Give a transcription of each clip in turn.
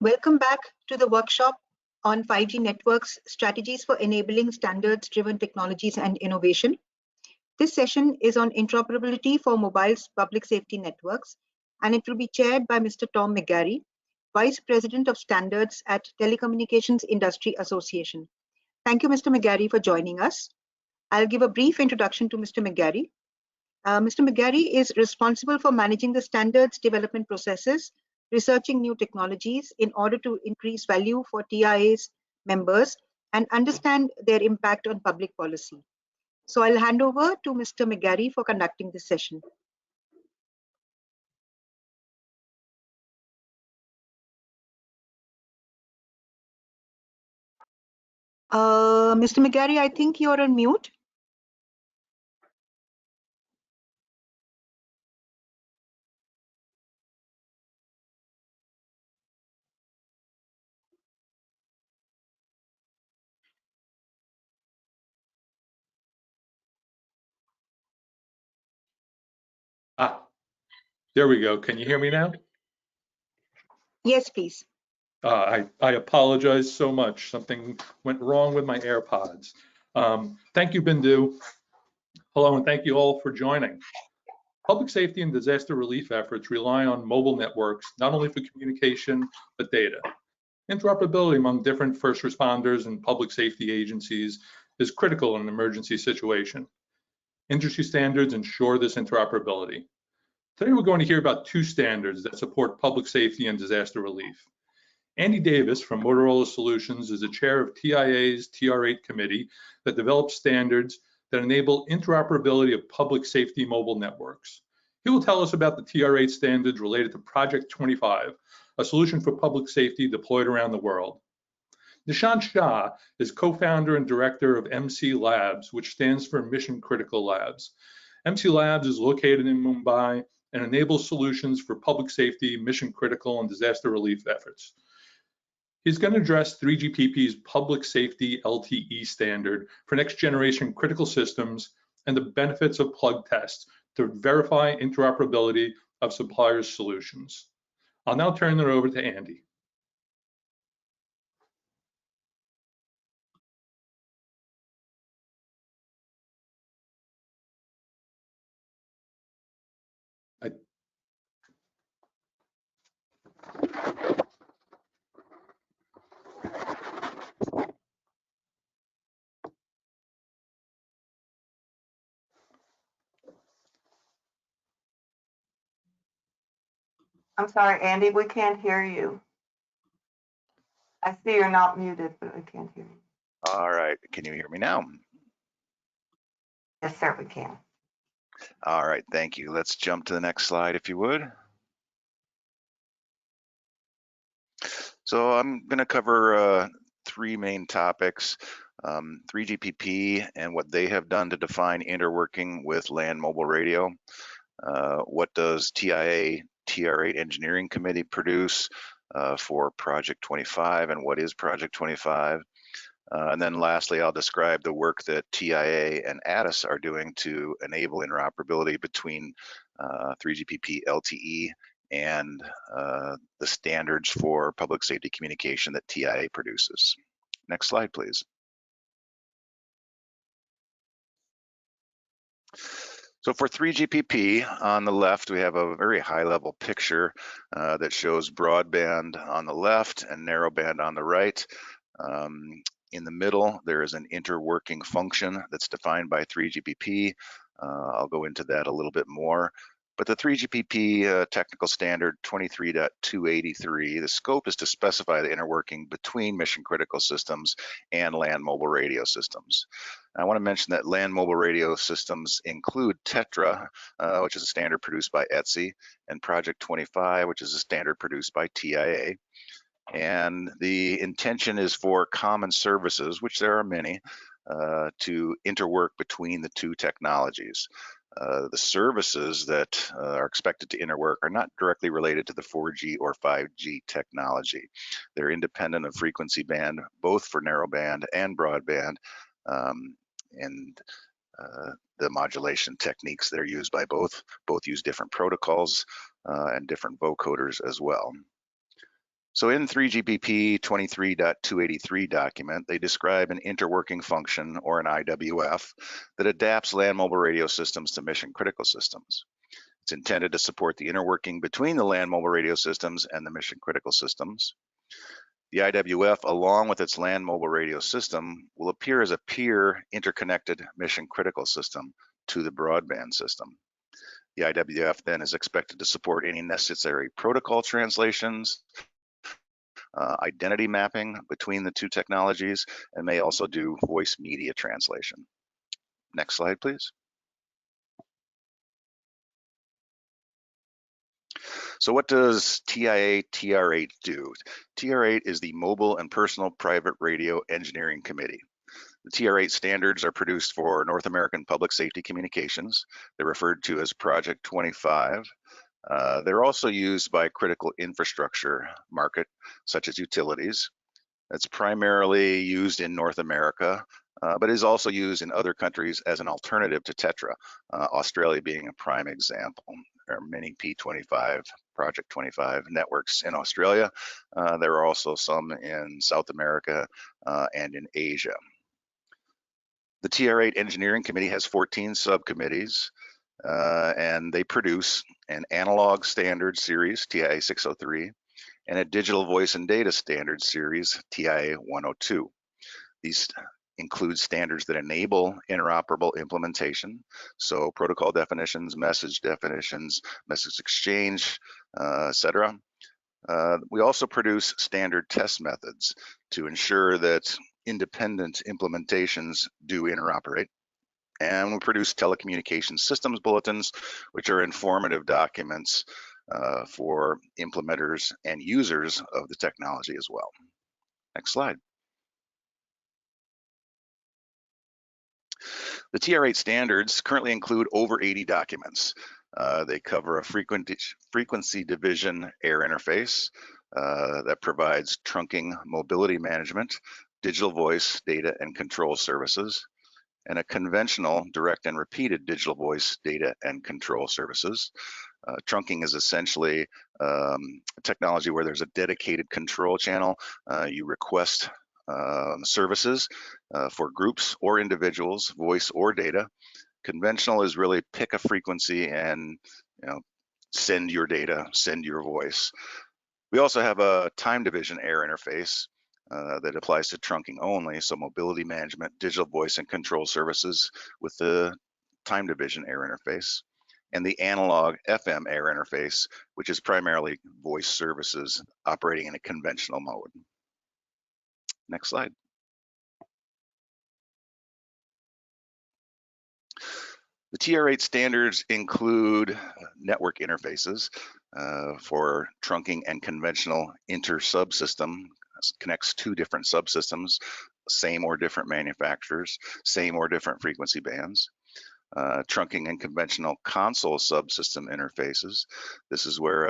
Welcome back to the workshop on 5G networks, strategies for enabling standards-driven technologies and innovation. This session is on interoperability for mobile public safety networks, and it will be chaired by Mr. Tom McGarry, Vice President of Standards at Telecommunications Industry Association. Thank you, Mr. McGarry, for joining us. I'll give a brief introduction to Mr. McGarry. Mr. McGarry is responsible for managing the standards development processes, researching new technologies in order to increase value for TIA's members and understand their impact on public policy. So I'll hand over to Mr. McGarry for conducting this session. Mr. McGarry, I think you're on mute. There we go. Can you hear me now? Yes, please. I apologize so much. Something went wrong with my AirPods. Thank you, Bindu. Hello, and thank you all for joining. Public safety and disaster relief efforts rely on mobile networks, not only for communication, but data. Interoperability among different first responders and public safety agencies is critical in an emergency situation. Industry standards ensure this interoperability. Today, we're going to hear about two standards that support public safety and disaster relief. Andy Davis from Motorola Solutions is the chair of TIA's TR8 committee that develops standards that enable interoperability of public safety mobile networks. He will tell us about the TR8 standards related to Project 25, a solution for public safety deployed around the world. Nishant Shah is co-founder and director of MC Labs, which stands for Mission Critical Labs. MC Labs is located in Mumbai and enables solutions for public safety, mission critical, and disaster relief efforts. He's going to address 3GPP's public safety LTE standard for next generation critical systems and the benefits of Plugtests to verify interoperability of suppliers' solutions. I'll now turn it over to Andy. I'm sorry, Andy, we can't hear you. I see you're not muted, but we can't hear you. All right, can you hear me now? Yes, sir, we can. All right, thank you. Let's jump to the next slide, if you would. So I'm going to cover three main topics, 3GPP and what they have done to define interworking with LAN mobile radio. What does TIA TR8 Engineering Committee produce for Project 25, and what is Project 25? And then lastly, I'll describe the work that TIA and ATIS are doing to enable interoperability between 3GPP LTE and the standards for public safety communication that TIA produces. Next slide, please. So for 3GPP, on the left, we have a very high-level picture that shows broadband on the left and narrowband on the right. In the middle, there is an interworking function that's defined by 3GPP. I'll go into that a little bit more. But the 3GPP technical standard 23.283, the scope is to specify the interworking between mission critical systems and LAN mobile radio systems. I want to mention that LAN mobile radio systems include Tetra, which is a standard produced by ETSI, and Project 25, which is a standard produced by TIA. And the intention is for common services, which there are many, to interwork between the two technologies. The services that are expected to interwork are not directly related to the 4G or 5G technology. They're independent of frequency band, both for narrowband and broadband, and the modulation techniques that are used by both use different protocols and different vocoders as well. So in 3GPP 23.283 document, they describe an interworking function, or an IWF, that adapts land mobile radio systems to mission critical systems. It's intended to support the interworking between the land mobile radio systems and the mission critical systems. The IWF, along with its land mobile radio system, will appear as a peer interconnected mission critical system to the broadband system. The IWF then is expected to support any necessary protocol translations, identity mapping between the two technologies, and may also do voice media translation. Next slide, please. So what does TIA TR8 do? TR8 is the Mobile and Personal Private Radio Engineering Committee. The TR8 standards are produced for North American public safety communications. They're referred to as Project 25. They're also used by critical infrastructure market, such as utilities. It's primarily used in North America, but is also used in other countries as an alternative to Tetra, Australia being a prime example. There are many P25, Project 25 networks in Australia. There are also some in South America and in Asia. The TR8 Engineering Committee has 14 subcommittees, and they produce an analog standard series, TIA 603, and a digital voice and data standard series, TIA 102. These include standards that enable interoperable implementation, so protocol definitions, message exchange, etc. We also produce standard test methods to ensure that independent implementations do interoperate. And we produce telecommunications systems bulletins, which are informative documents for implementers and users of the technology as well. Next slide. The TR8 standards currently include over 80 documents. They cover a frequency division air interface that provides trunking mobility management, digital voice, data, and control services, and a conventional direct and repeated digital voice, data, and control services. Trunking is essentially a technology where there's a dedicated control channel. You request services for groups or individuals, voice or data. Conventional is really pick a frequency and send your data, send your voice. We also have a time division air interface that applies to trunking only, so mobility management, digital voice and control services with the time division air interface, and the analog FM air interface, which is primarily voice services operating in a conventional mode. Next slide. The TR8 standards include network interfaces for trunking and conventional inter-subsystem. Connects two different subsystems, same or different manufacturers, same or different frequency bands. Trunking and conventional console subsystem interfaces. This is where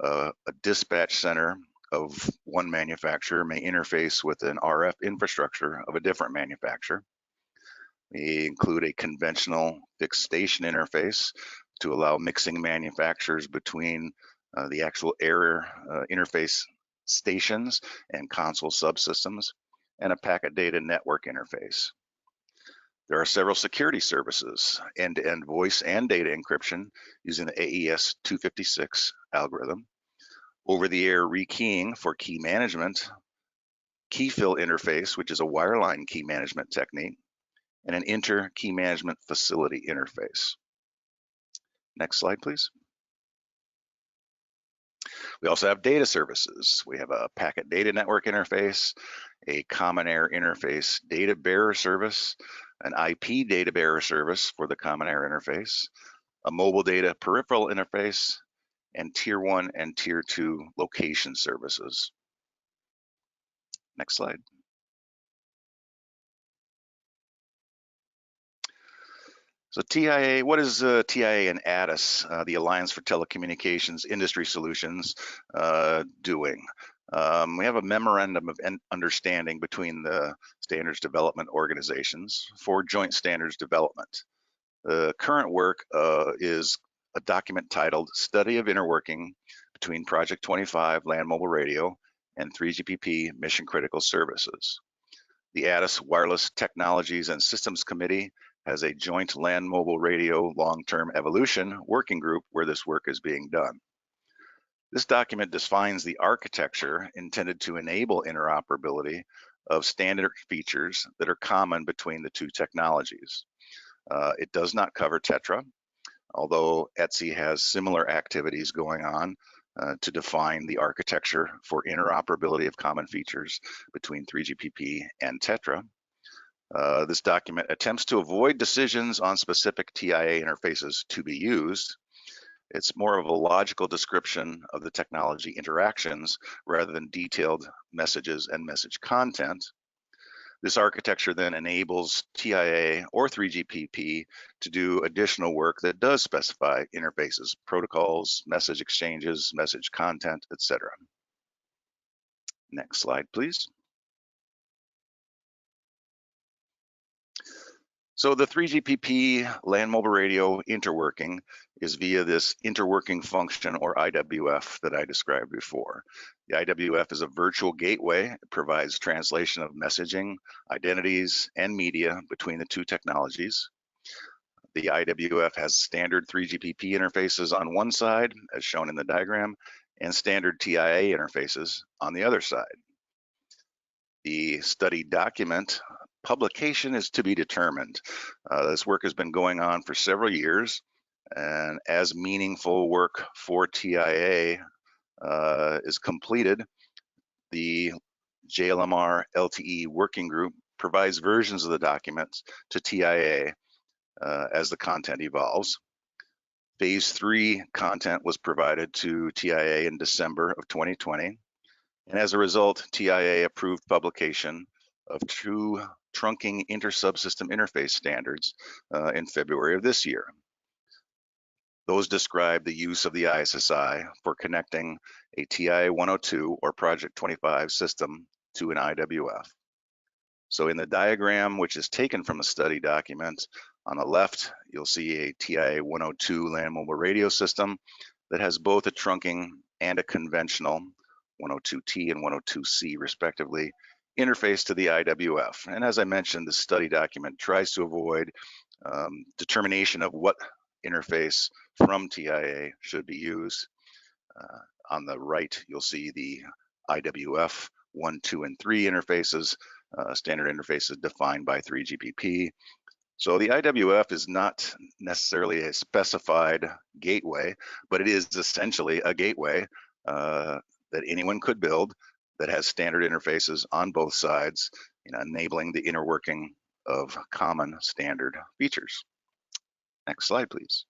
a dispatch center of one manufacturer may interface with an RF infrastructure of a different manufacturer. We include a conventional fixed station interface to allow mixing manufacturers between the actual air interface stations and console subsystems, and a packet data network interface. There are several security services, end-to-end voice and data encryption using the AES 256 algorithm, over-the-air rekeying for key management, key fill interface, which is a wireline key management technique, and an inter-key management facility interface. Next slide, please. We also have data services. We have a packet data network interface, a common air interface data bearer service, an IP data bearer service for the common air interface, a mobile data peripheral interface, and tier 1 and tier 2 location services. Next slide. So TIA, what is TIA and ATIS, the Alliance for Telecommunications Industry Solutions, doing? We have a memorandum of understanding between the standards development organizations for joint standards development. The current work is a document titled Study of Interworking between Project 25 Land Mobile Radio and 3GPP Mission Critical Services. The ADIS Wireless Technologies and Systems Committee has a joint land mobile radio long-term evolution working group where this work is being done. This document defines the architecture intended to enable interoperability of standard features that are common between the two technologies. It does not cover TETRA, although ETSI has similar activities going on to define the architecture for interoperability of common features between 3GPP and TETRA. This document attempts to avoid decisions on specific TIA interfaces to be used. It's more of a logical description of the technology interactions rather than detailed messages and message content. This architecture then enables TIA or 3GPP to do additional work that does specify interfaces, protocols, message exchanges, message content, etc. Next slide, please. So the 3GPP land mobile radio interworking is via this interworking function, or IWF, that I described before. The IWF is a virtual gateway. It provides translation of messaging, identities, and media between the two technologies. The IWF has standard 3GPP interfaces on one side, as shown in the diagram, and standard TIA interfaces on the other side. The study document publication is to be determined. This work has been going on for several years, and as meaningful work for TIA is completed, the JLMR LTE working group provides versions of the documents to TIA as the content evolves. Phase 3 content was provided to TIA in December of 2020, and as a result, TIA approved publication of 2 trunking inter-subsystem interface standards in February of this year. Those describe the use of the ISSI for connecting a TIA 102 or Project 25 system to an IWF. So in the diagram, which is taken from the study document, on the left, you'll see a TIA 102 land mobile radio system that has both a trunking and a conventional 102T and 102C respectively interface to the IWF. And as I mentioned, the study document tries to avoid determination of what interface from TIA should be used. On the right, you'll see the IWF 1, 2, and 3 interfaces, standard interfaces defined by 3GPP. So the IWF is not necessarily a specified gateway, but it is essentially a gateway that anyone could build that has standard interfaces on both sides, enabling the interworking of common standard features. Next slide, please.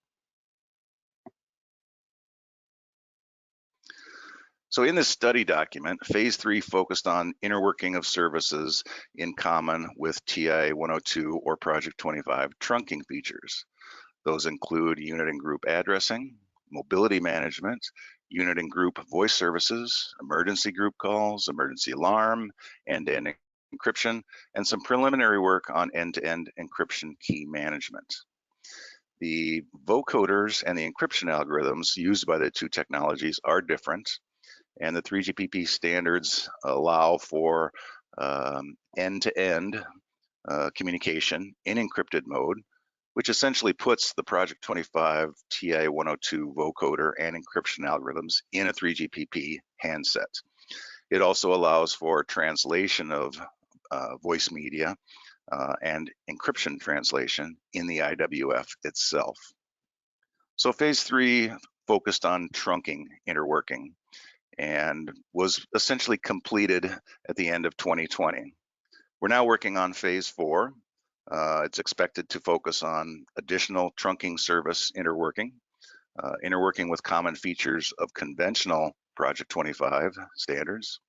So in this study document, phase 3 focused on interworking of services in common with TIA 102 or Project 25 trunking features. Those include unit and group addressing, mobility management, unit and group voice services, emergency group calls, emergency alarm, end-to-end encryption, and some preliminary work on end-to-end encryption key management. The vocoders and the encryption algorithms used by the two technologies are different, and the 3GPP standards allow for end-to-end communication in encrypted mode, which essentially puts the Project 25 TIA 102 vocoder and encryption algorithms in a 3GPP handset. It also allows for translation of voice media and encryption translation in the IWF itself. So phase 3 focused on trunking interworking and was essentially completed at the end of 2020. We're now working on phase 4. It's expected to focus on additional trunking service interworking, interworking with common features of conventional Project 25 standards,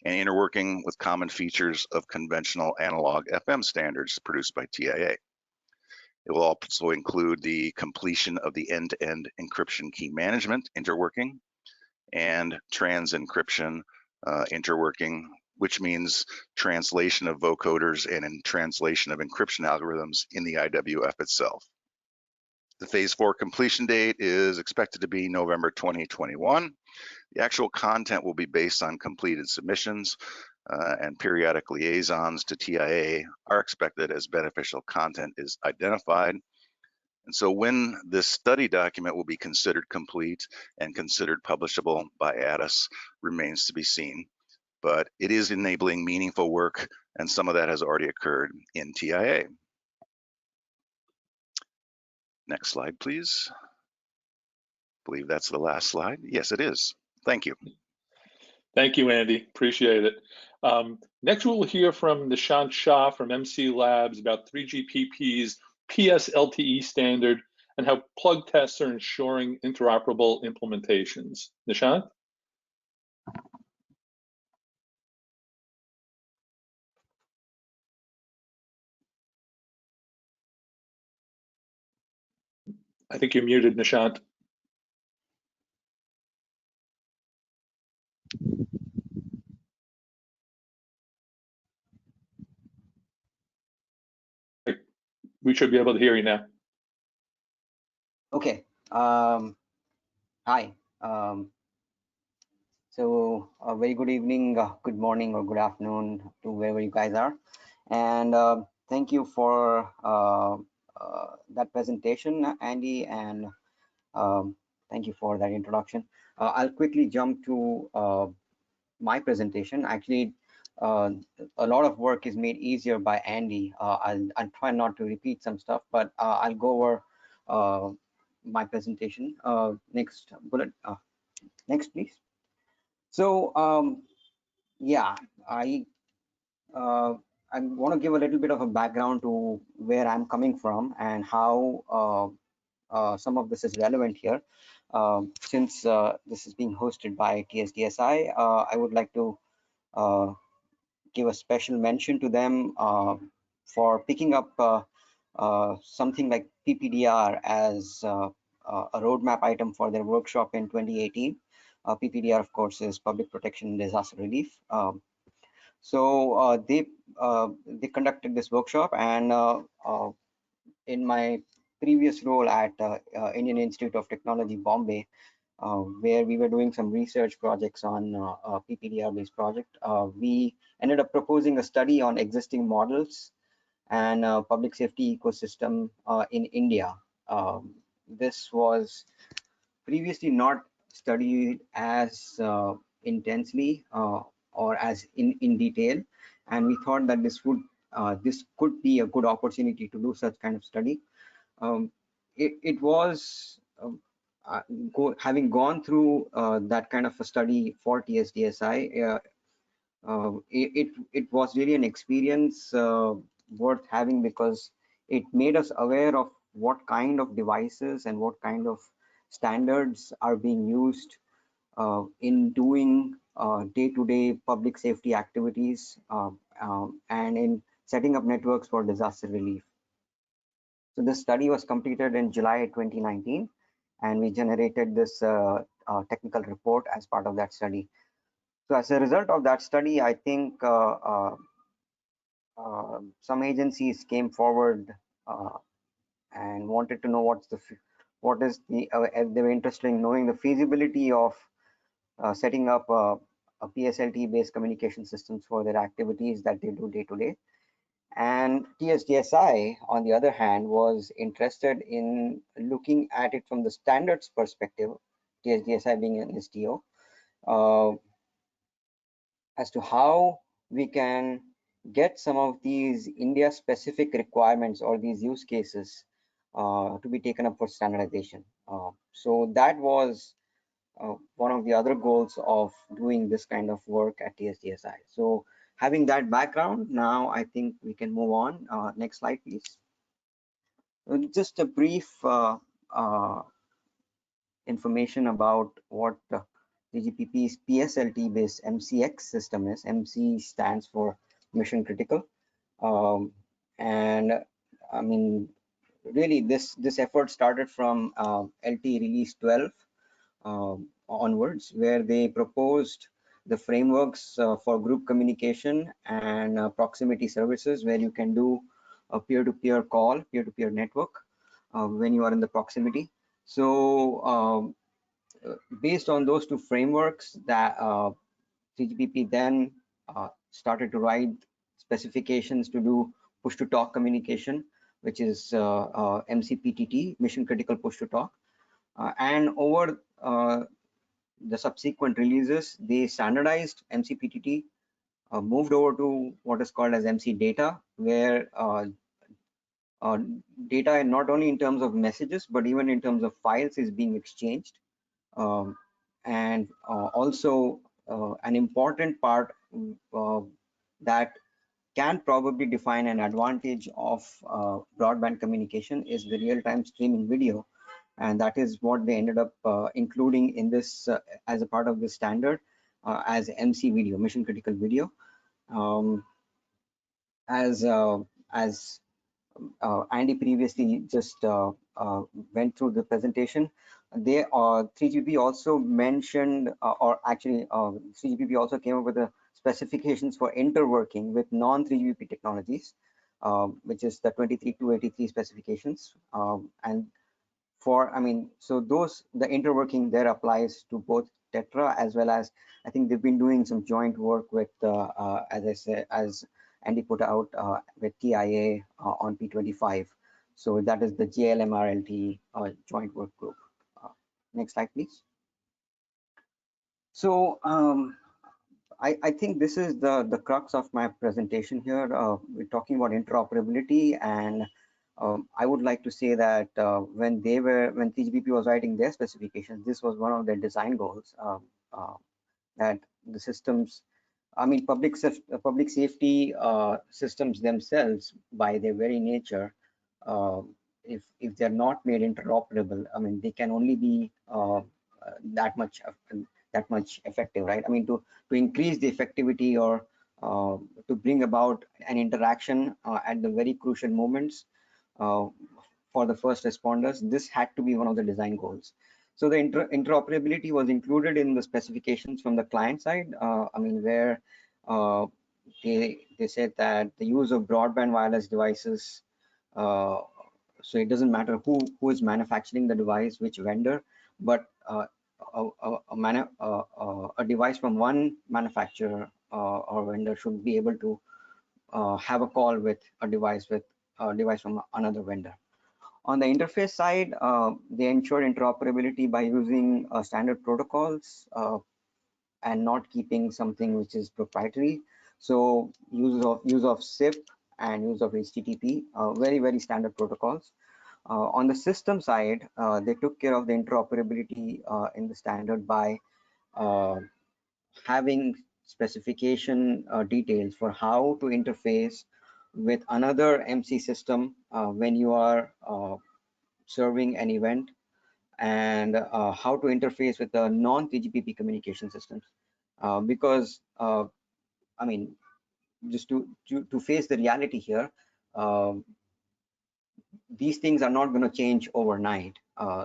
and interworking with common features of conventional analog FM standards produced by TIA. It will also include the completion of the end-to-end encryption key management interworking and trans encryption interworking, which means translation of vocoders and translation of encryption algorithms in the IWF itself. The phase 4 completion date is expected to be November 2021. The actual content will be based on completed submissions, and periodic liaisons to TIA are expected as beneficial content is identified. And so when this study document will be considered complete and considered publishable by ATIS remains to be seen, but it is enabling meaningful work, and some of that has already occurred in TIA. Next slide, please. I believe that's the last slide. Yes, it is. Thank you. Thank you, Andy. Appreciate it. Next, we'll hear from Nishant Shah from MC Labs about 3GPP's PS-LTE standard and how Plugtests are ensuring interoperable implementations. Nishant? I think you're muted, Nishant. We should be able to hear you now. Okay. Hi. So a very good evening, good morning, or good afternoon to wherever you guys are. And thank you for that presentation, Andy, and thank you for that introduction. I'll quickly jump to my presentation. Actually, a lot of work is made easier by Andy. I'll try not to repeat some stuff, but I'll go over my presentation. Next bullet. Next, please. So yeah, I want to give a little bit of a background to where I'm coming from and how some of this is relevant here. Since this is being hosted by TSDSI, I would like to give a special mention to them for picking up something like PPDR as a roadmap item for their workshop in 2018. PPDR, of course, is Public Protection and Disaster Relief. So they conducted this workshop, and in my previous role at Indian Institute of Technology, Bombay, where we were doing some research projects on a PPDR-based project, we ended up proposing a study on existing models and public safety ecosystem in India. This was previously not studied as intensely or as in detail, and we thought that this could be a good opportunity to do such kind of study. It was having gone through that kind of a study for TSDSI, it was really an experience worth having, because it made us aware of what kind of devices and what kind of standards are being used in doing day-to-day public safety activities and in setting up networks for disaster relief. So this study was completed in July 2019, and we generated this technical report as part of that study. So as a result of that study, I think some agencies came forward and wanted to know they were interested in knowing the feasibility of setting up a PS-LTE based communication systems for their activities that they do day to day. And TSDSI, on the other hand, was interested in looking at it from the standards perspective, TSDSI being an STO, as to how we can get some of these India specific requirements or these use cases to be taken up for standardization. So that was one of the other goals of doing this kind of work at TSDSI. So having that background, now I think we can move on. Next slide, please. Just a brief information about what DGPP's PS-LTE based MCX system is. MC stands for mission critical, and I mean, really this effort started from LTE release 12 onwards, where they proposed the frameworks for group communication and proximity services, where you can do a peer-to-peer call, peer-to-peer network when you are in the proximity. So based on those two frameworks, that 3GPP then started to write specifications to do push-to-talk communication, which is MCPTT, mission critical push-to-talk. And over the subsequent releases, they standardized MCPTT, moved over to what is called as MC data, where data, not only in terms of messages, but even in terms of files, is being exchanged. And also an important part that can probably define an advantage of broadband communication is the real-time streaming video, and that is what they ended up including in this as a part of the standard as MC video, mission critical video. As Andy previously just went through the presentation, they 3GPP also mentioned, or actually 3GPP also came up with the specifications for interworking with non-3GPP technologies, which is the 23283 specifications. And for, so those, the interworking there applies to both Tetra as well as, I think they've been doing some joint work with, as I said, as Andy put out, with TIA on P25. So that is the JLMR-LTE joint work group. Next slide, please. So I think this is the crux of my presentation here. We're talking about interoperability, and I would like to say that when 3GPP was writing their specifications, this was one of their design goals, that the systems, public safety systems themselves, by their very nature, if they're not made interoperable, they can only be that much effective, right? To increase the effectivity, or to bring about an interaction at the very crucial moments for the first responders, this had to be one of the design goals. So the interoperability was included in the specifications from the client side, where they said that the use of broadband wireless devices, so it doesn't matter who is manufacturing the device, which vendor, but a device from one manufacturer or vendor should be able to have a call with a device from another vendor. On the interface side, they ensure interoperability by using standard protocols and not keeping something which is proprietary. So use of SIP and use of HTTP, very standard protocols. On the system side, they took care of the interoperability in the standard by having specification details for how to interface with another MC system when you are serving an event, and how to interface with the non-3GPP communication systems, because just to face the reality here, these things are not going to change overnight.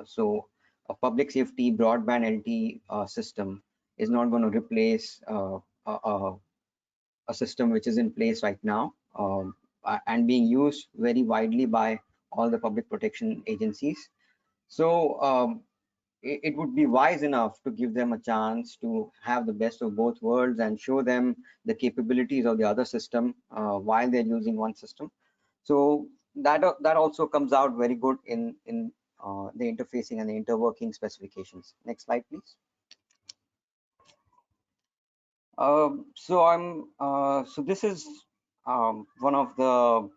So a public safety broadband LTE system is not going to replace a system which is in place right now and being used very widely by all the public protection agencies. So it would be wise enough to give them a chance to have the best of both worlds and show them the capabilities of the other system while they're using one system. So that also comes out very good in the interfacing and the interworking specifications. Next slide, please. So this is one of the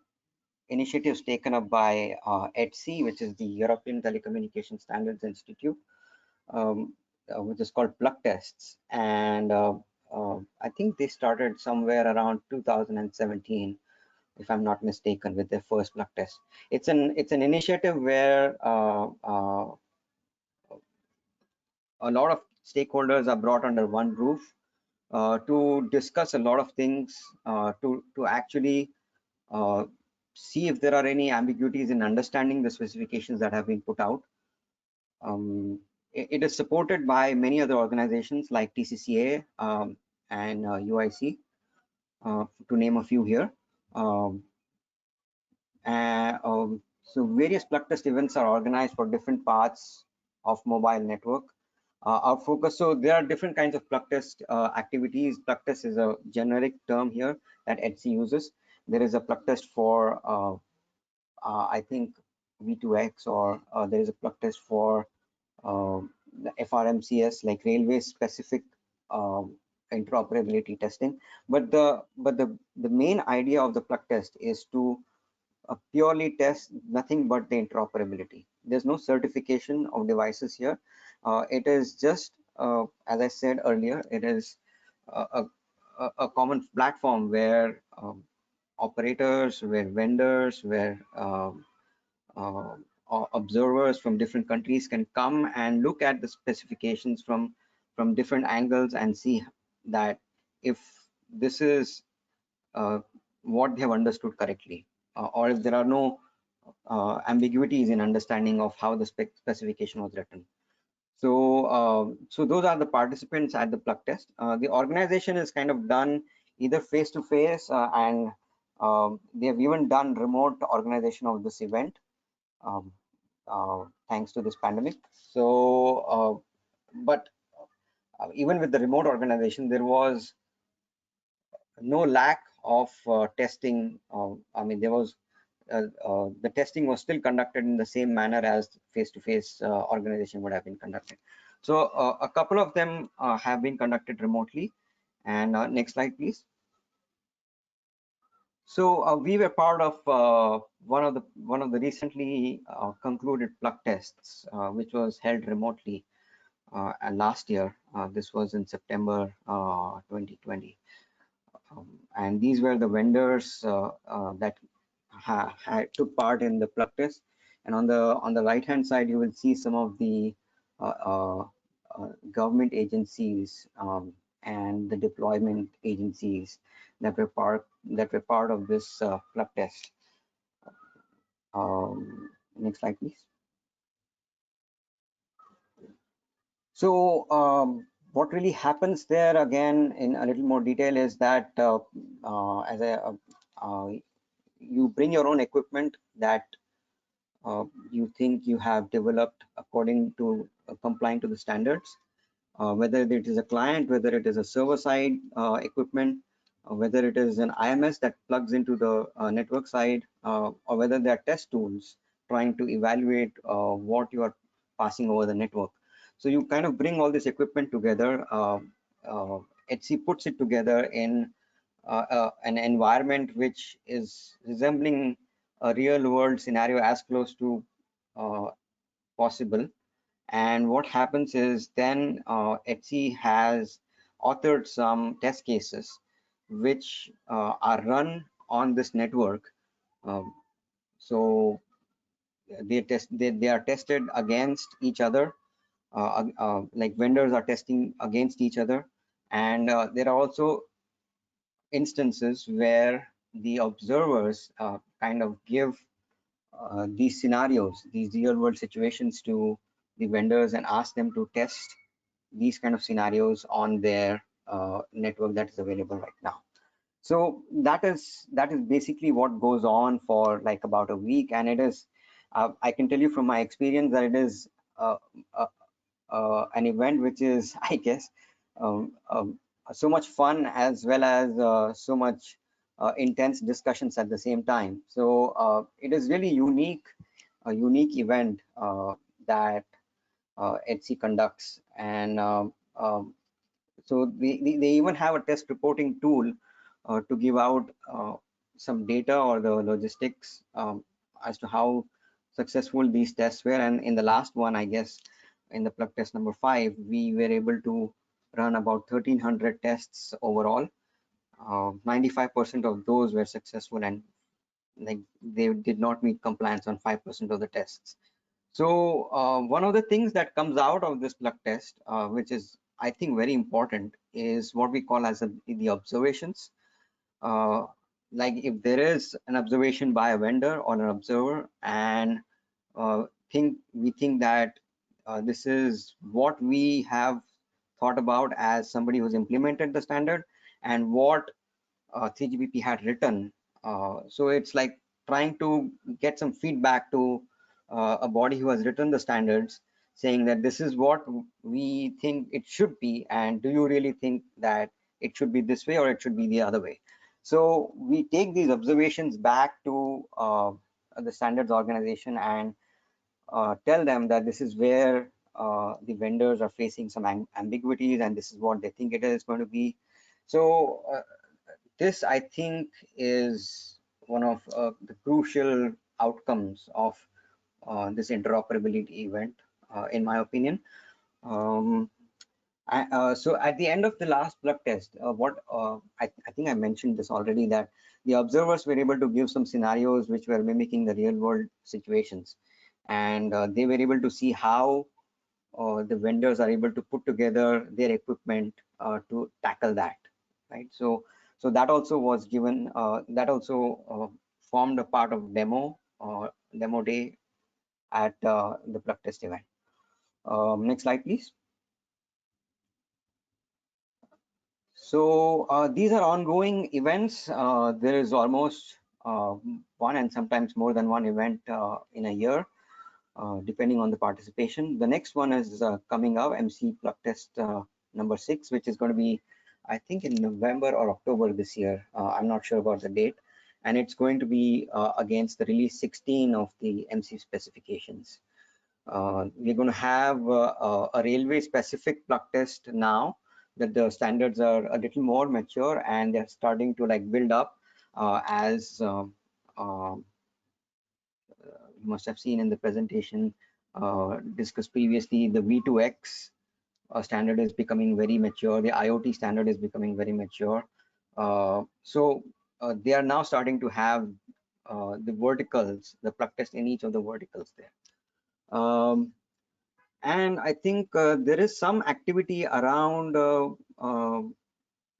initiatives taken up by ETSI, which is the European Telecommunication Standards Institute, which is called Plugtests, and I think they started somewhere around 2017, if I'm not mistaken, with their first Plugtest. It's an initiative where a lot of stakeholders are brought under one roof to discuss a lot of things, to actually see if there are any ambiguities in understanding the specifications that have been put out. It is supported by many other organizations like TCCA and UIC, to name a few here. So various Plugtest events are organized for different parts of mobile network. our focus. So there are different kinds of Plugtest activities. Plugtest is a generic term here that ETSI uses. There is a Plugtest for I think V2X, or there is a Plugtest for the FRMCS, like railway specific interoperability testing. But the main idea of the Plugtest is to purely test nothing but the interoperability. There's no certification of devices here. It is just, as I said earlier, it is a common platform where operators, where vendors, where observers from different countries can come and look at the specifications from different angles and see that if this is what they have understood correctly, or if there are no ambiguities in understanding of how the specification was written. So, so those are the participants at the Plugtest. The organization is kind of done either face-to-face, and they have even done remote organization of this event, thanks to this pandemic. So, but even with the remote organization, there was no lack of testing. I mean, there was the testing was still conducted in the same manner as face-to-face organization would have been conducted. So a couple of them have been conducted remotely. And next slide, please. So we were part of one of the recently concluded Plugtests, which was held remotely last year. This was in September 2020. And these were the vendors that took part in the Plugtest. And on the right hand side, you will see some of the government agencies and the deployment agencies that were part of this Plugtest. Next slide, please. So what really happens there, again in a little more detail, is that you bring your own equipment that you think you have developed according to complying to the standards, whether it is a client, whether it is a server-side equipment, whether it is an IMS that plugs into the network side, or whether they are test tools trying to evaluate what you are passing over the network. So you kind of bring all this equipment together. ETSI puts it together in an environment which is resembling a real world scenario as close to possible. And what happens is then ETSI has authored some test cases which are run on this network. So they are tested against each other, like vendors are testing against each other. And there are also instances where the observers kind of give these scenarios, these real world situations to the vendors and ask them to test these kind of scenarios on their network that is available right now. So that is basically what goes on for like about a week. And it is, I can tell you from my experience that it is an event which is, I guess, so much fun as well as so much intense discussions at the same time. So it is really a unique event that ETSI conducts. And so they even have a test reporting tool to give out some data or the logistics as to how successful these tests were. And in the last one, I guess, in the Plugtest number 5, we were able to run about 1,300 tests overall. 95% of those were successful, and like they did not meet compliance on 5% of the tests. So one of the things that comes out of this Plugtest, which is I think very important, is what we call as the observations. Like if there is an observation by a vendor or an observer, and we think that this is what we have thought about as somebody who's implemented the standard and what 3GPP had written. So it's like trying to get some feedback to a body who has written the standards, saying that this is what we think it should be, and do you really think that it should be this way or it should be the other way? So we take these observations back to the standards organization and tell them that this is where the vendors are facing some ambiguities, and this is what they think it is going to be. So this, I think, is one of the crucial outcomes of this interoperability event, in my opinion. So at the end of the last plug test, I think I mentioned this already, that the observers were able to give some scenarios which were mimicking the real world situations, and they were able to see how the vendors are able to put together their equipment to tackle that, right? So that also was given, that also formed a part of demo day at the plug test event. Next slide, please. So these are ongoing events. There is almost one and sometimes more than one event in a year, depending on the participation. The next one is coming up, MC Plugtest number 6, which is going to be, I think, in November or October this year. I'm not sure about the date. And it's going to be against the release 16 of the MC specifications. We're going to have a railway specific plug test now that the standards are a little more mature and they're starting to like build up, as you must have seen in the presentation discussed previously. The V2X standard is becoming very mature. The IoT standard is becoming very mature. So they are now starting to have the verticals, the plug test in each of the verticals there. And I think there is some activity around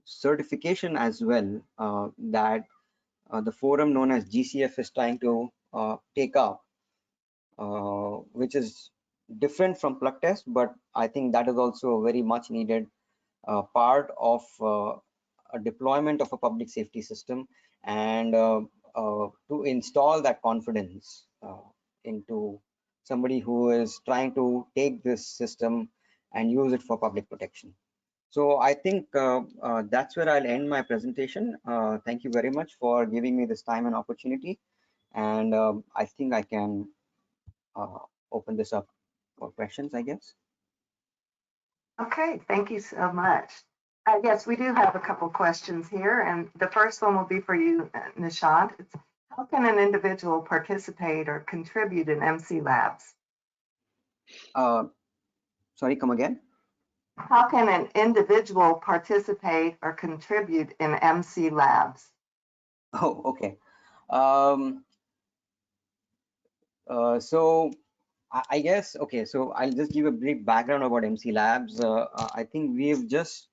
certification as well, that the forum known as GCF is trying to take up, which is different from plug test, but I think that is also a very much needed part of a deployment of a public safety system, and to install that confidence into somebody who is trying to take this system and use it for public protection. So I think that's where I'll end my presentation. Thank you very much for giving me this time and opportunity. And I think I can open this up for questions, I guess. Okay, thank you so much. Yes, we do have a couple questions here, and the first one will be for you, Nishant. It's, how can an individual participate or contribute in MC Labs? Sorry, come again? How can an individual participate or contribute in MC Labs? Oh, okay. So I guess, okay, so I'll just give a brief background about MC Labs. I think we've just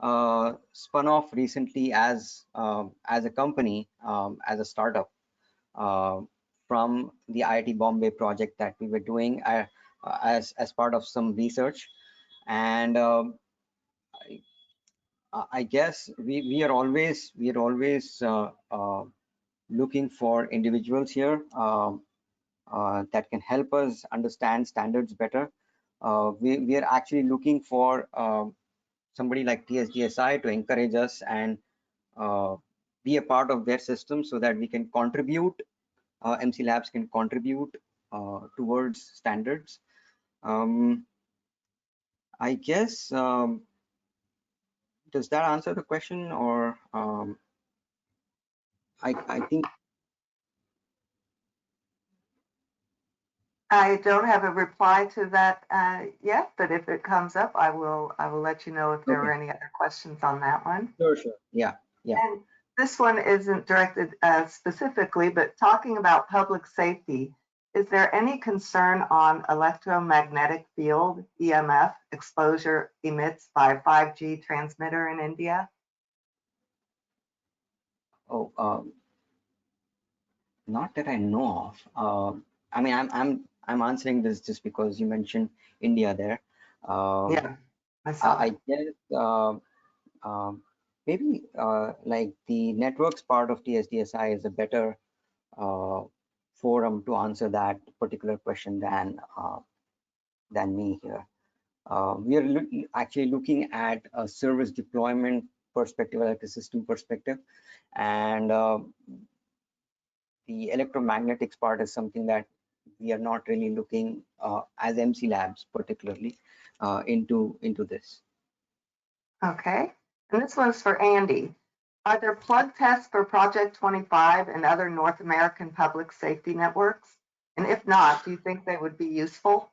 spun off recently as a company, as a startup, from the IIT Bombay project that we were doing as part of some research. And I guess we are always looking for individuals here that can help us understand standards better. We are actually looking for somebody like TSDSI to encourage us and be a part of their system so that we can contribute, MC Labs can contribute towards standards. I guess, does that answer the question? Or I think I don't have a reply to that yet, but if it comes up, I will let you know if there are any other questions on that one. Sure. Yeah. And this one isn't directed specifically, but talking about public safety, is there any concern on electromagnetic field, EMF, exposure emits by 5G transmitter in India? Oh, not that I know of. I mean, I'm answering this just because you mentioned India there. Yeah, I guess maybe like the networks part of TSDSI is a better forum to answer that particular question than than me here. We are actually looking at a service deployment perspective, like a system perspective, and the electromagnetics part is something that we are not really looking as MC Labs particularly into this. Okay, and this one's for Andy. Are there plug tests for Project 25 and other North American public safety networks? And if not, do you think they would be useful?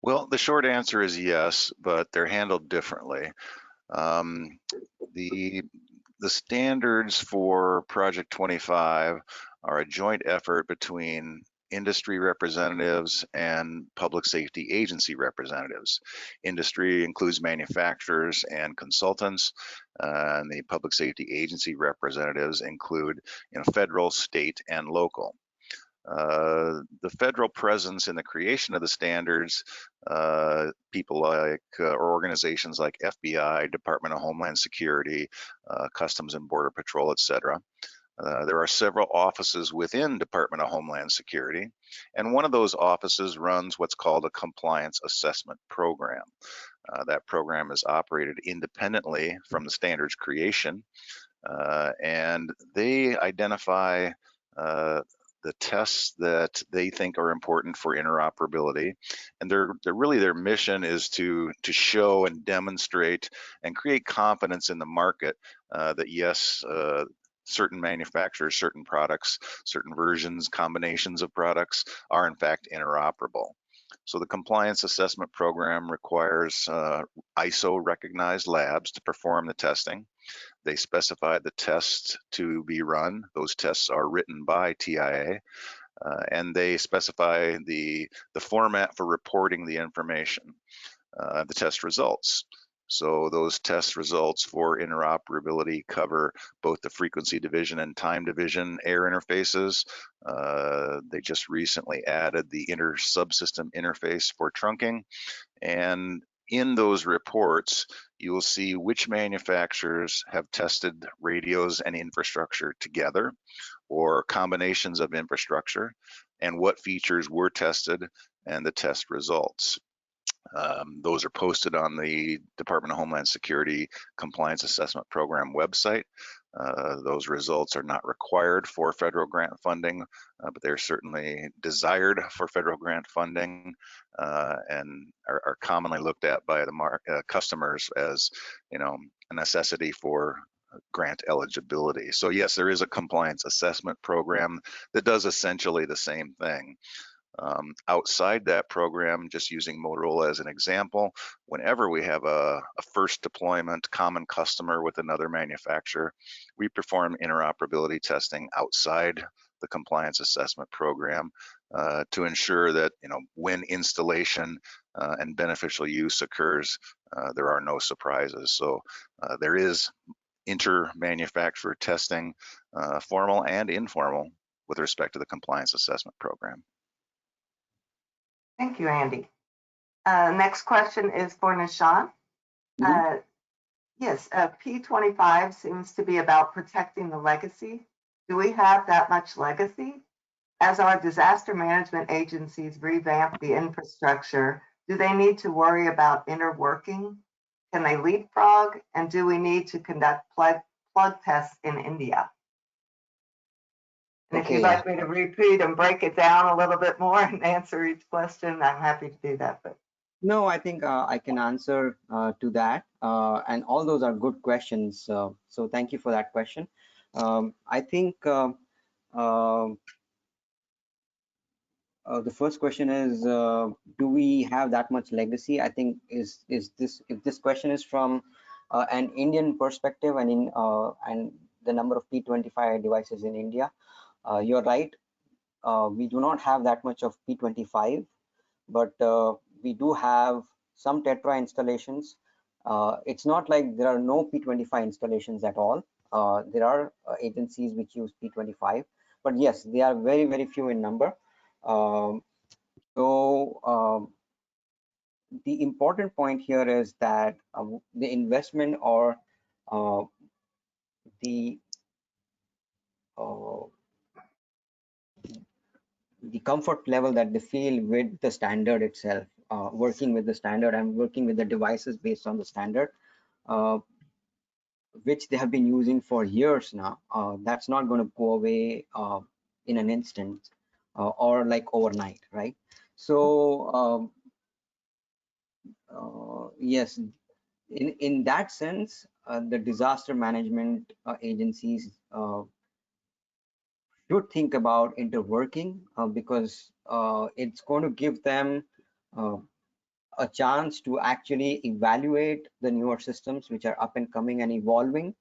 Well, the short answer is yes, but they're handled differently. The standards for Project 25 are a joint effort between industry representatives and public safety agency representatives. Industry includes manufacturers and consultants, and the public safety agency representatives include federal, state, and local. The federal presence in the creation of the standards, people like or organizations like FBI, Department of Homeland Security, Customs and Border Patrol, etc. There are several offices within Department of Homeland Security, and one of those offices runs what's called a compliance assessment program. That program is operated independently from the standards creation, and they identify the tests that they think are important for interoperability, and their mission is to show and demonstrate and create confidence in the market that yes, certain manufacturers, certain products, certain versions, combinations of products are in fact interoperable. So the compliance assessment program requires ISO recognized labs to perform the testing. They specify the tests to be run. Those tests are written by TIA, and they specify the format for reporting the information, the test results. So those test results for interoperability cover both the frequency division and time division air interfaces. They just recently added the inter-subsystem interface for trunking, and in those reports, you will see which manufacturers have tested radios and infrastructure together or combinations of infrastructure, and what features were tested and the test results. Those are posted on the Department of Homeland Security Compliance Assessment Program website. Those results are not required for federal grant funding, but they're certainly desired for federal grant funding, and are commonly looked at by the customers as, a necessity for grant eligibility. So yes, there is a compliance assessment program that does essentially the same thing. Outside that program, just using Motorola as an example, whenever we have a first deployment common customer with another manufacturer, we perform interoperability testing outside the compliance assessment program to ensure that when installation and beneficial use occurs, there are no surprises. So there is inter-manufacturer testing, formal and informal, with respect to the compliance assessment program. Thank you, Andy. Next question is for Nishan. Yes, P25 seems to be about protecting the legacy. Do we have that much legacy? As our disaster management agencies revamp the infrastructure, do they need to worry about interworking? Can they leapfrog? And do we need to conduct plug tests in India? And if you'd like me to repeat and break it down a little bit more and answer each question, I'm happy to do that. But no, I think I can answer to that, and all those are good questions. So thank you for that question. I think the first question is, do we have that much legacy? I think if this question is from an Indian perspective and the number of P25 devices in India, you're right. We do not have that much of P25, but we do have some Tetra installations. It's not like there are no P25 installations at all. There are agencies which use P25, but yes, they are very, very few in number. The important point here is that the investment or the the comfort level that they feel with the standard itself, working with the standard and working with the devices based on the standard, which they have been using for years now. That's not going to go away in an instant or like overnight, right? So yes, in that sense, the disaster management agencies should think about interworking because it's going to give them a chance to actually evaluate the newer systems which are up and coming and evolving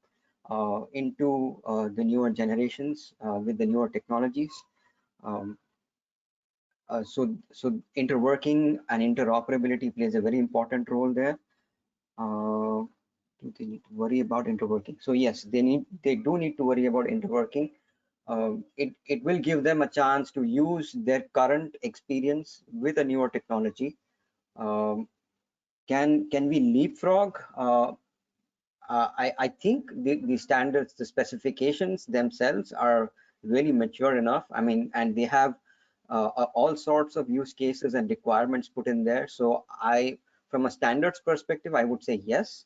into the newer generations with the newer technologies. So interworking and interoperability plays a very important role there. Do they need to worry about interworking? So yes, they do need to worry about interworking. It will give them a chance to use their current experience with a newer technology. Can we leapfrog? I think the standards, the specifications themselves are really mature enough. I mean, and they have all sorts of use cases and requirements put in there. So from a standards perspective, I would say yes,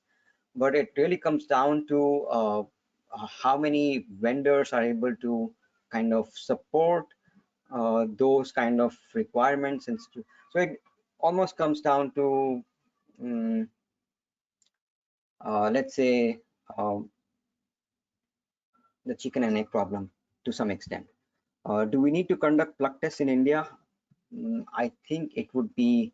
but it really comes down to how many vendors are able to kind of support those kind of requirements. And so it almost comes down to let's say the chicken and egg problem to some extent. Do we need to conduct plug tests in India? I think it would be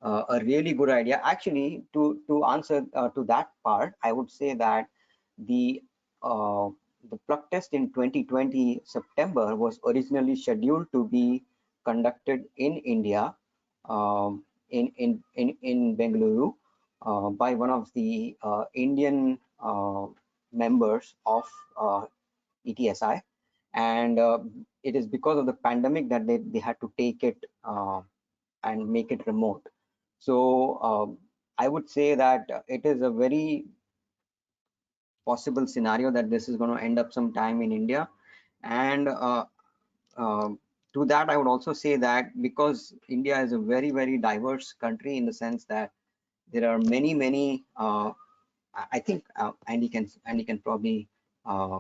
a really good idea. Actually, to answer to that part, I would say that the plug test in 2020 September was originally scheduled to be conducted in India, in Bengaluru, by one of the Indian members of ETSI, and it is because of the pandemic that they had to take it and make it remote. So I would say that it is a very possible scenario that this is going to end up sometime in India. And to that, I would also say that because India is a very, very diverse country in the sense that there are many, I think Andy can probably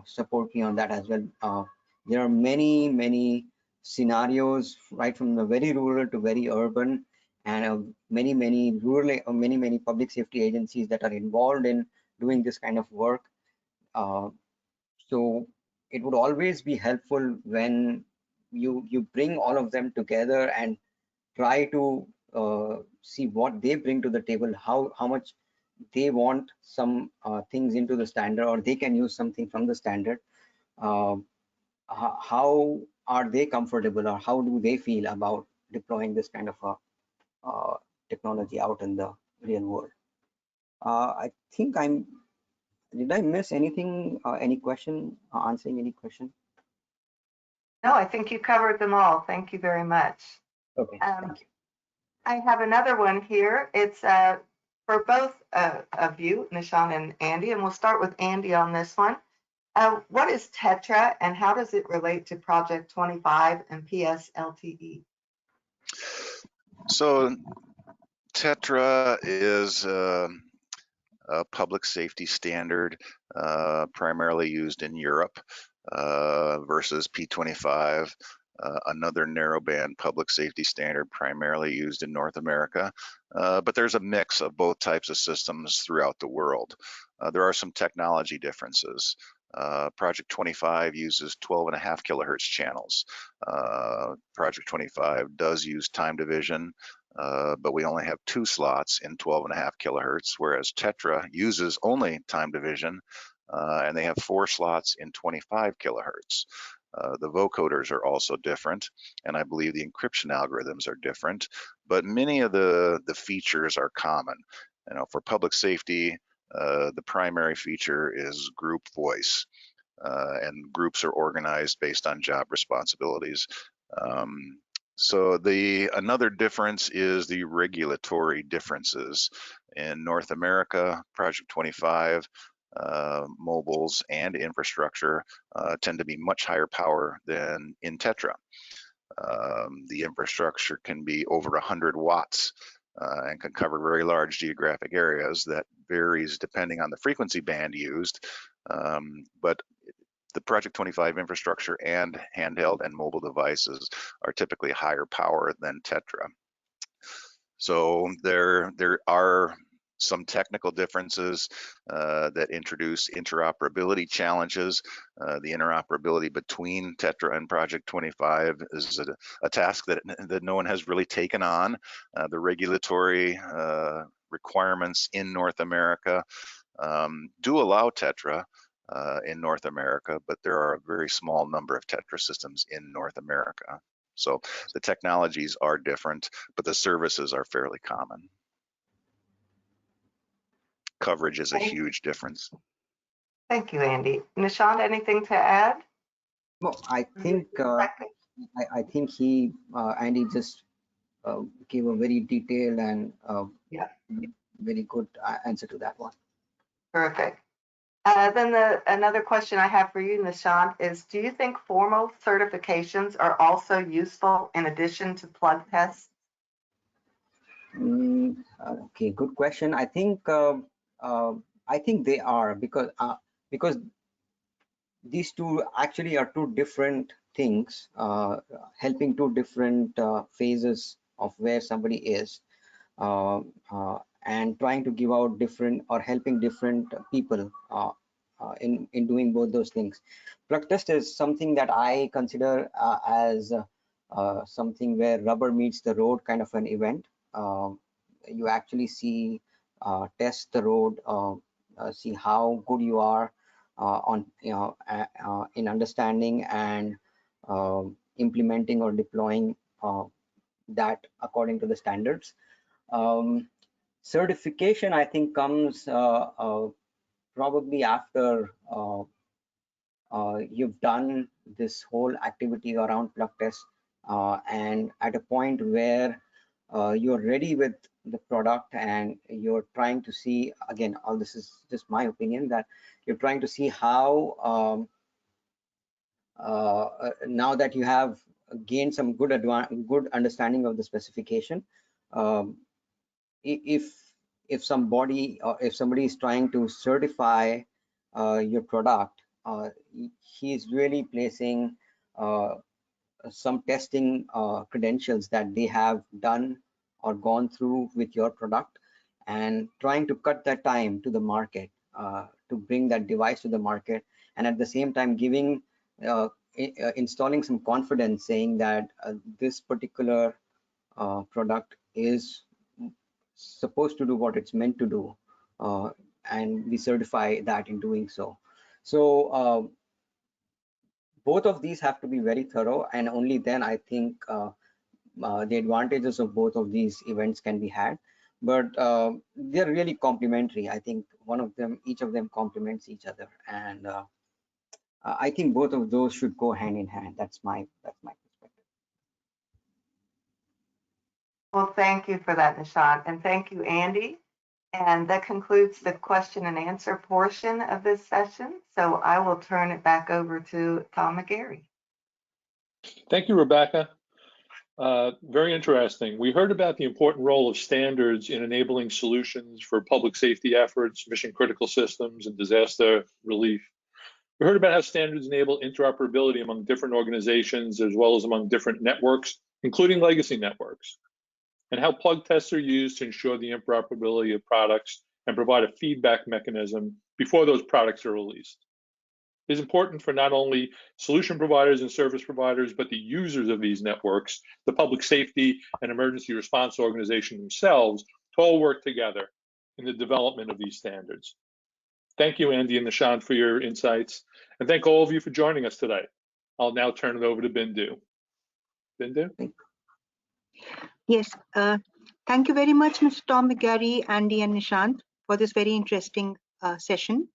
support me on that as well. There are many scenarios, right from the very rural to very urban, and many rural, many public safety agencies that are involved in doing this kind of work. So it would always be helpful when you bring all of them together and try to see what they bring to the table, how much they want some things into the standard, or they can use something from the standard. How are they comfortable, or how do they feel about deploying this kind of a technology out in the real world? I think did I miss anything? Any question? Answering any question? No, I think you covered them all. Thank you very much. Okay, thank you. I have another one here. It's for both of you, Nishan and Andy, and we'll start with Andy on this one. What is Tetra, and how does it relate to Project 25 and PS-LTE? So Tetra is a public safety standard primarily used in Europe versus P25, another narrowband public safety standard primarily used in North America. But there's a mix of both types of systems throughout the world. There are some technology differences. Project 25 uses 12.5 kilohertz channels. Project 25 does use time division, but we only have 2 slots in 12.5 kilohertz, whereas Tetra uses only time division, and they have 4 slots in 25 kilohertz. The vocoders are also different, and I believe the encryption algorithms are different, but many of the features are common. You know, for public safety, the primary feature is group voice, and groups are organized based on job responsibilities. So another difference is the regulatory differences. In North America, Project 25, mobiles and infrastructure tend to be much higher power than in Tetra. The infrastructure can be over 100 watts and can cover very large geographic areas. That varies depending on the frequency band used, but the Project 25 infrastructure and handheld and mobile devices are typically higher power than Tetra. So there are some technical differences that introduce interoperability challenges. The interoperability between Tetra and Project 25 is a task that no one has really taken on. The regulatory requirements in North America do allow Tetra in North America, but there are a very small number of Tetra systems in North America. So the technologies are different, but the services are fairly common. Coverage is a huge difference. Thank you, Andy. Nishant, anything to add? Well, I think Andy just gave a very detailed and very good answer to that one. Perfect. Then another question I have for you, Nishant, is do you think formal certifications are also useful in addition to plug tests? Okay, good question. I think they are, because these two actually are two different things, helping two different phases of where somebody is, and trying to give out different or helping different people in doing both those things. Plugtest is something that I consider as something where rubber meets the road kind of an event. You actually see, test the road, see how good you are on in understanding and implementing or deploying that according to the standards. Certification, I think, comes probably after you've done this whole activity around Plugtest, and at a point where you're ready with the product and you're trying to see, again, all this is just my opinion, that you're trying to see how now that you have gained some good understanding of the specification, if somebody is trying to certify your product, he's really placing some testing credentials that they have done or gone through with your product, and trying to cut that time to the market, to bring that device to the market, and at the same time giving installing some confidence, saying that this particular product is supposed to do what it's meant to do, and we certify that in doing so. So both of these have to be very thorough, and only then I think the advantages of both of these events can be had. But they're really complementary. I think each of them complements each other, and I think both of those should go hand in hand. That's my perspective. Well, thank you for that, Nishant, and thank you, Andy. And that concludes the question and answer portion of this session. So I will turn it back over to Tom McGarry. Thank you, Rebecca. Very interesting. We heard about the important role of standards in enabling solutions for public safety efforts, mission critical systems, and disaster relief. We heard about how standards enable interoperability among different organizations as well as among different networks, including legacy networks, and how plug tests are used to ensure the interoperability of products and provide a feedback mechanism before those products are released. It is important for not only solution providers and service providers, but the users of these networks, the public safety and emergency response organization themselves, to all work together in the development of these standards. Thank you, Andy and Nishant, for your insights, and thank all of you for joining us today. I'll now turn it over to Bindu. Bindu? Yes, thank you very much, Mr. Tom McGarry, Andy, and Nishant, for this very interesting session.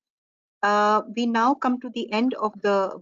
We now come to the end of the